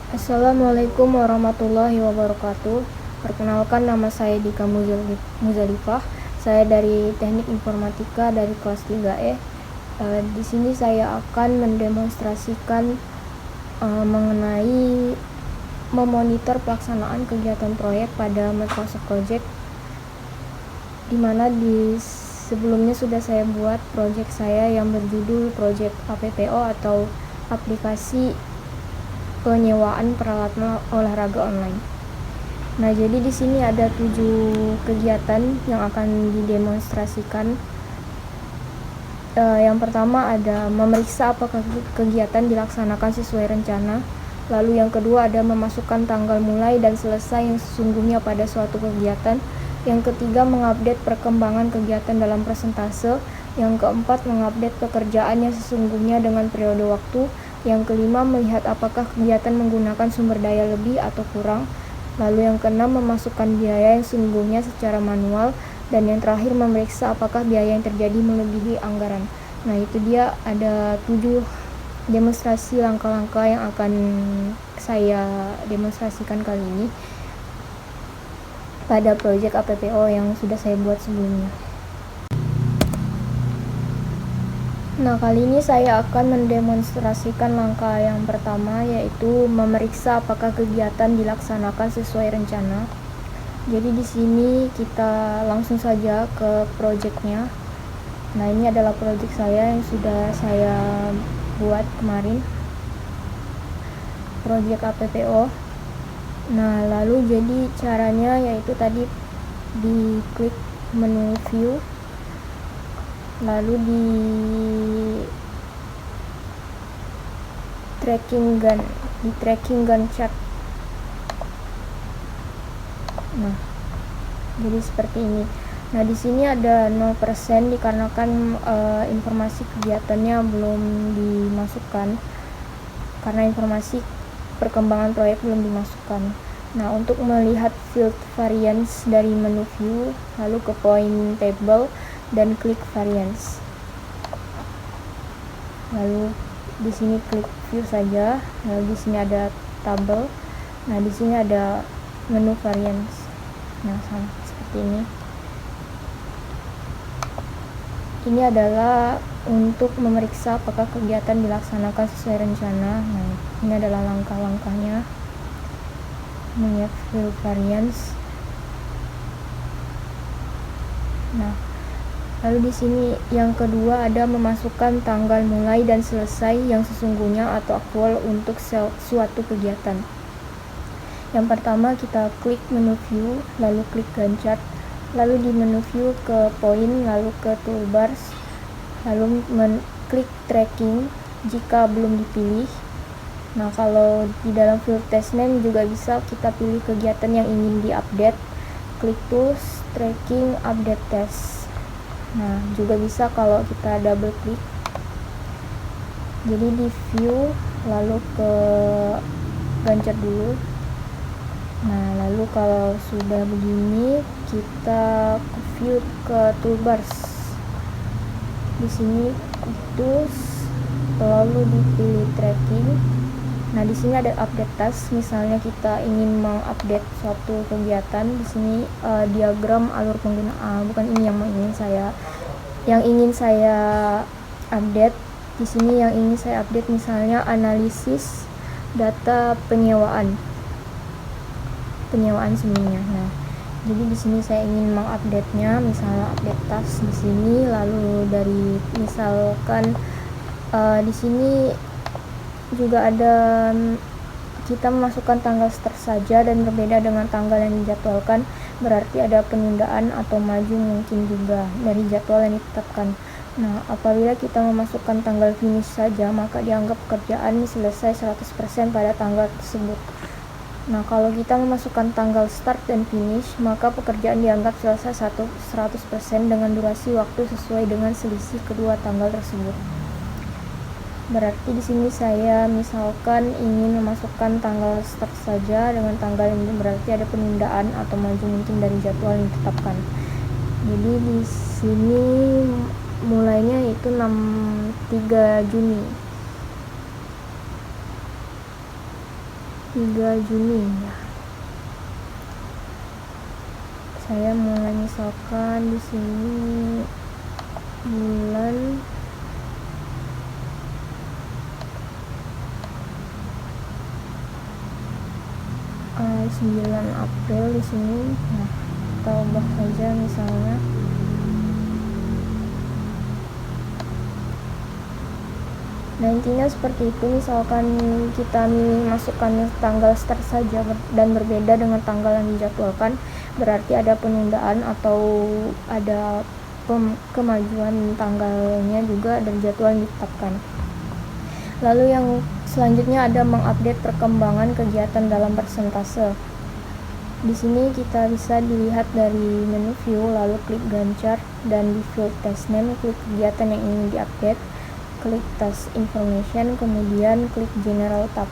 Assalamualaikum warahmatullahi wabarakatuh. Perkenalkan, nama saya Dika Muzalifah. Saya dari Teknik Informatika dari kelas 3E. Di sini saya akan mendemonstrasikan mengenai memonitor pelaksanaan kegiatan proyek pada Microsoft Project, di mana sebelumnya sudah saya buat proyek saya yang berjudul proyek APPO atau aplikasi penyewaan peralatan olahraga online. Nah, jadi di sini ada 7 kegiatan yang akan didemonstrasikan. Yang pertama ada memeriksa apakah kegiatan dilaksanakan sesuai rencana. Lalu yang kedua ada memasukkan tanggal mulai dan selesai yang sesungguhnya pada suatu kegiatan. Yang ketiga mengupdate perkembangan kegiatan dalam persentase. Yang keempat mengupdate pekerjaan yang sesungguhnya dengan periode waktu. Yang kelima melihat apakah kegiatan menggunakan sumber daya lebih atau kurang. Lalu yang keenam memasukkan biaya yang sesungguhnya secara manual. Dan yang terakhir memeriksa apakah biaya yang terjadi melebihi anggaran. Nah, itu dia ada 7 demonstrasi langkah-langkah yang akan saya demonstrasikan kali ini pada proyek APPO yang sudah saya buat sebelumnya. Nah, kali ini saya akan mendemonstrasikan langkah yang pertama, yaitu memeriksa apakah kegiatan dilaksanakan sesuai rencana. Jadi di sini kita langsung saja ke proyeknya. Nah, ini adalah proyek saya yang sudah saya buat kemarin, proyek APPO. Nah, lalu jadi caranya yaitu tadi diklik menu view, lalu di tracking Gantt chart. Nah, jadi seperti ini. Nah, di sini ada 0% dikarenakan informasi kegiatannya belum dimasukkan, karena informasi perkembangan proyek belum dimasukkan. Nah, untuk melihat field variance dari menu view, lalu ke point table dan klik variance. Lalu di sini klik view saja. Lalu di sini ada table. Nah, di sini ada menu variance. Nah, sama seperti ini. Ini adalah untuk memeriksa apakah kegiatan dilaksanakan sesuai rencana. Nah, ini adalah langkah-langkahnya. Melihat field variance. Nah, lalu di sini yang kedua ada memasukkan tanggal mulai dan selesai yang sesungguhnya atau aktual untuk suatu kegiatan. Yang pertama kita klik menu view, lalu klik Gantt chart, lalu di menu view ke point, lalu ke toolbars, lalu klik tracking jika belum dipilih. Nah, kalau di dalam field test name juga bisa kita pilih kegiatan yang ingin diupdate, klik tools, tracking, update test. Nah, juga bisa kalau kita double klik. Jadi di view, lalu ke Gantt chart dulu. Nah, lalu kalau sudah begini, kita ke view ke toolbars. Di sini tools, lalu dipilih tracking. Nah, di sini ada update task. Misalnya kita ingin mengupdate suatu kegiatan, di sini diagram alur penggunaan. Bukan ini yang ingin saya update. Di sini yang ingin saya update misalnya analisis data penyewaan sebelumnya. Nah, jadi di sini saya ingin mengupdate-nya, misalnya update task di sini, lalu dari misalkan di sini juga ada kita memasukkan tanggal start saja dan berbeda dengan tanggal yang dijadwalkan, berarti ada penundaan atau maju mungkin juga dari jadwal yang ditetapkan. Nah, apabila kita memasukkan tanggal finish saja, maka dianggap pekerjaan selesai 100% pada tanggal tersebut. Nah, kalau kita memasukkan tanggal start dan finish, maka pekerjaan dianggap selesai 100% dengan durasi waktu sesuai dengan selisih kedua tanggal tersebut. Berarti di sini saya misalkan ingin memasukkan tanggal start saja dengan tanggal ini, berarti ada penundaan atau maju mungkin dari jadwal yang ditetapkan. Jadi di sini mulainya itu 3 Juni. 3 Juni ya. Saya mulai misalkan di sini bulan uh, 9 April di sini. Nah, kita ubah saja misalnya nah intinya seperti itu. Misalkan kita masukkan tanggal start saja dan berbeda dengan tanggal yang dijadwalkan, berarti ada penundaan atau ada kemajuan tanggalnya juga dari jadwal yang ditetapkan. Lalu yang selanjutnya ada mengupdate perkembangan kegiatan dalam persentase. Di sini kita bisa dilihat dari menu view, lalu klik gancar, dan di field test name klik kegiatan yang ingin diupdate, klik task information, kemudian klik general tab.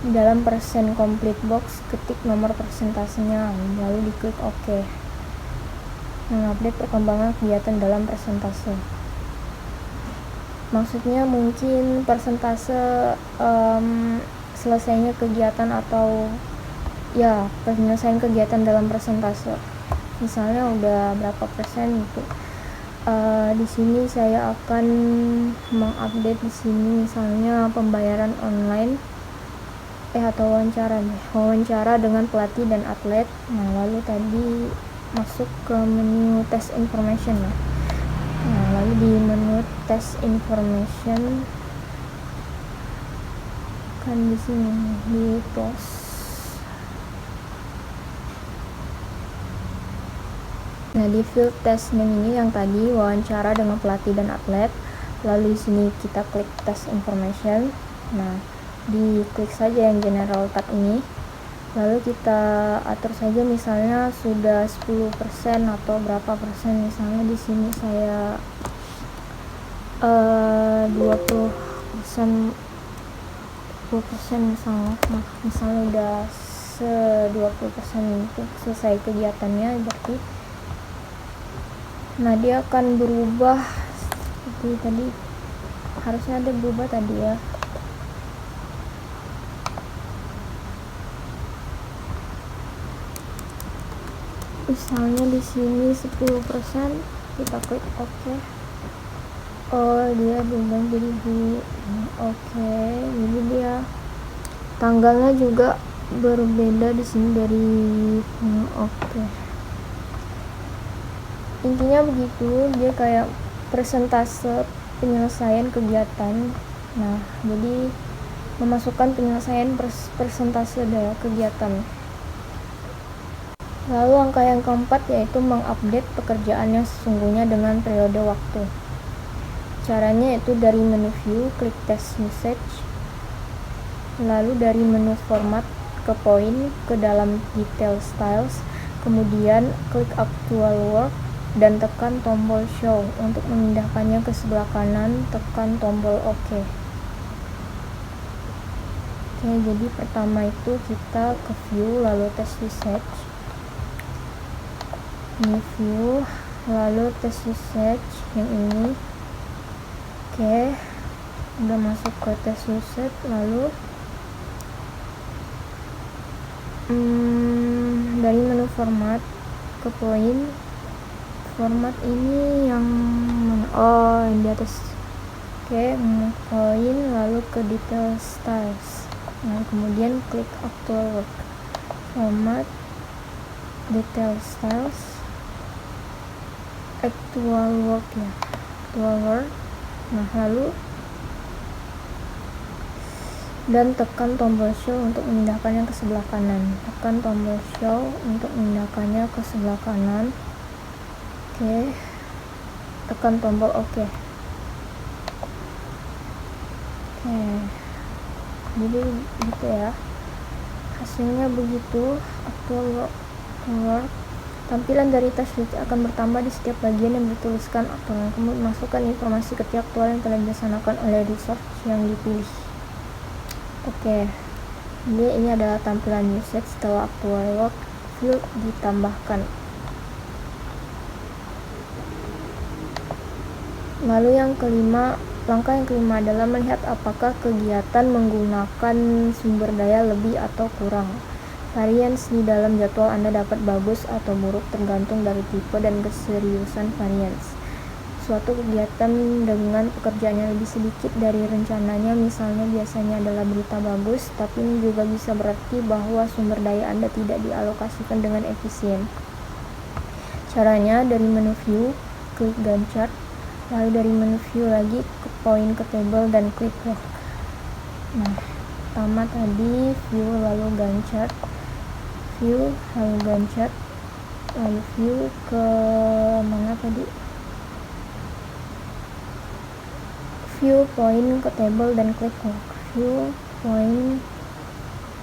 Dalam persen complete box ketik nomor persentasenya, lalu diklik OK. Mengupdate perkembangan kegiatan dalam persentase. Maksudnya mungkin persentase selesainya kegiatan atau ya penyelesaian kegiatan dalam persentase. Misalnya udah berapa persen gitu. Di sini saya akan mengupdate di sini misalnya pembayaran online atau wawancara dengan pelatih dan atlet. Nah, lalu tadi masuk ke menu test information ya. Nah, lalu di menu test information kan di sini di close. Nah, di field test name ini yang tadi wawancara dengan pelatih dan atlet, lalu di sini kita klik test information. Nah, diklik saja yang general tab ini, lalu kita atur saja misalnya sudah 10% atau berapa persen. Misalnya di sini saya 20% misalnya. Nah, misalnya udah 20% itu selesai kegiatannya, berarti nah dia akan berubah seperti tadi, harusnya ada berubah tadi ya. Misalnya di sini 10%, kita klik OK. Oh, dia berubah jadi OK. Jadi dia tanggalnya juga berbeda di sini dari OK. Intinya begitu, dia kayak persentase penyelesaian kegiatan. Nah, jadi memasukkan penyelesaian persentase dari kegiatan. Lalu angka yang keempat yaitu mengupdate pekerjaan yang sesungguhnya dengan periode waktu. Caranya itu dari menu view, klik test usage, lalu dari menu format ke point, ke dalam detail styles, kemudian klik actual work dan tekan tombol show. Untuk memindahkannya ke sebelah kanan, tekan tombol OK. Oke, jadi pertama itu kita ke view, lalu test usage. Ini view, lalu test usage yang ini. Oke, udah masuk ke test usage, lalu dari menu format ke point. Format ini yang di atas. Oke, point, lalu ke detail styles. Nah, kemudian klik actual work, format, detail styles, actual work ya, actual work. Nah, lalu dan tekan tombol show untuk memindahkannya ke sebelah kanan. Tekan tombol show untuk memindahkannya ke sebelah kanan. Oke, tekan tombol OK. Oke, jadi gitu ya, hasilnya begitu. Actual work. Tampilan dari test sheet akan bertambah di setiap bagian yang dituliskan aktual. Kemudian masukkan informasi ketika aktual yang telah dilaksanakan oleh resource yang dipilih. Oke, jadi ini adalah tampilan usage setelah actual work field ditambahkan. Lalu yang kelima, Langkah yang kelima adalah melihat apakah kegiatan menggunakan sumber daya lebih atau kurang. Varians di dalam jadwal Anda dapat bagus atau buruk tergantung dari tipe dan keseriusan varians. Suatu kegiatan dengan pekerjaannya lebih sedikit dari rencananya misalnya biasanya adalah berita bagus, tapi ini juga bisa berarti bahwa sumber daya Anda tidak dialokasikan dengan efisien. Caranya dari menu view, klik Gantt chart, lalu dari menu view lagi ke poin ke table dan klik log. Nah, pertama tadi view lalu Gantt chart, view lalu Gantt chart, lalu view ke mana tadi? View poin ke table dan klik log. View poin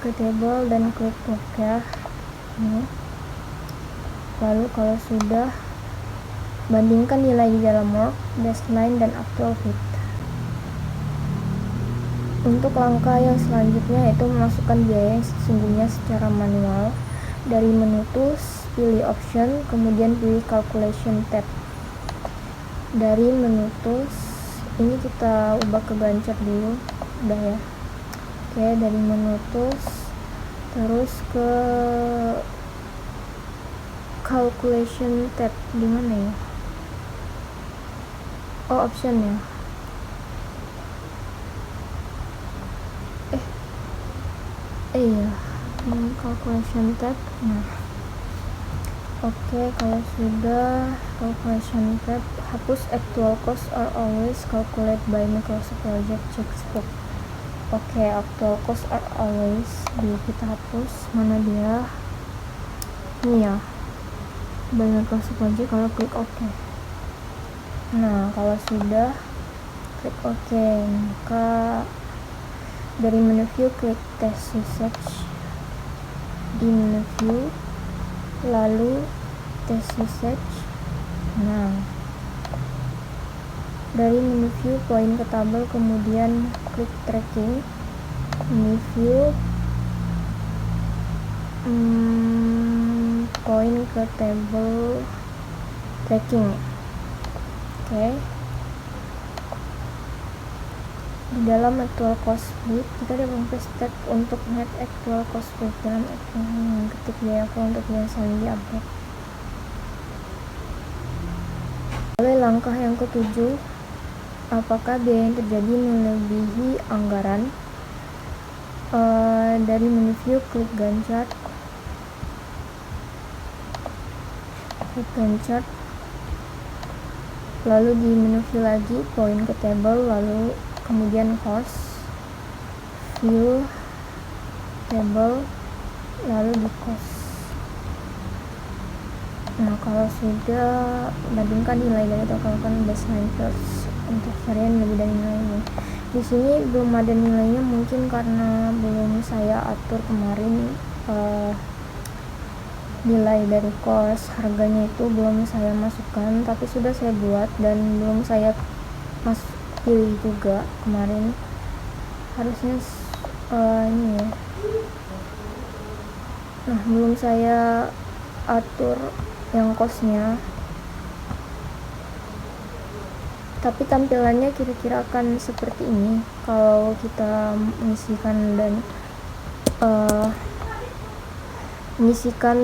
ke table dan klik log ya. Ini. Lalu kalau sudah, bandingkan nilai di dalam work, baseline, dan actual fit. Untuk langkah yang selanjutnya yaitu memasukkan biaya yang sesungguhnya secara manual. Dari menu tools, pilih option, kemudian pilih calculation tab. Dari menu tools, ini kita ubah ke Gantt chart dulu, udah ya. Oke, dari menu tools, terus ke calculation tab, di mana ya? Oh, option ya. Iya, calculation tab. Nah, oke, kalau sudah calculation tab, hapus actual cost are always calculated by Microsoft Project Checksbook. Oke, actual cost are always kita hapus. Mana dia? Ini ya, by Microsoft Project. Kalau klik OK. Nah, kalau sudah klik OK, maka dari menu view klik test usage di menu view, lalu test usage. Nah, dari menu view poin ke tabel, kemudian klik tracking, menu view poin ke table tracking. Oke. Di dalam actual cost split, kita dapat press tab untuk melihat actual cost split dalam ketik biaya untuk yang saling diupdate. Lalu langkah yang ketujuh, apakah biaya yang terjadi melebihi anggaran? Dari menu view klik Gantt chart, lalu di menu view lagi poin ke table, lalu kemudian cost, view table, lalu di cost. Nah, kalau sudah, bandingkan nilai dari totalkan baseline fields untuk varian lebih dari nilai ini. Di sini belum ada nilainya, mungkin karena belum saya atur kemarin. Nilai dari cost, harganya itu belum saya masukkan, tapi sudah saya buat dan belum saya pilih juga kemarin. Harusnya ini ya. Nah, belum saya atur yang costnya, tapi tampilannya kira-kira akan seperti ini kalau kita mengisikan dan mengisikan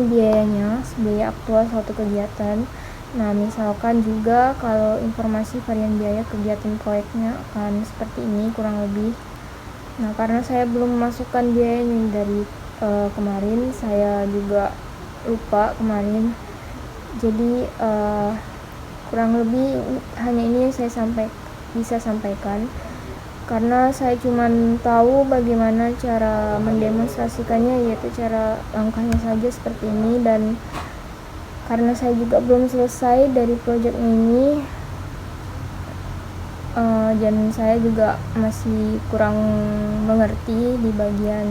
biayanya, biaya aktual suatu kegiatan. Nah, misalkan juga kalau informasi varian biaya kegiatan proyeknya akan seperti ini kurang lebih. Nah, karena saya belum memasukkan biayanya dari kemarin, saya juga lupa kemarin, jadi kurang lebih hanya ini yang saya bisa sampaikan, karena saya cuma tahu bagaimana cara mendemonstrasikannya, yaitu cara langkahnya saja seperti ini. Dan karena saya juga belum selesai dari proyek ini, dan saya juga masih kurang mengerti di bagian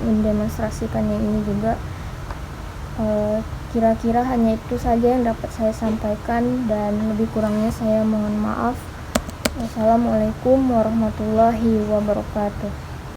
mendemonstrasikannya ini juga. Kira-kira hanya itu saja yang dapat saya sampaikan, dan lebih kurangnya saya mohon maaf. Wassalamualaikum warahmatullahi wabarakatuh.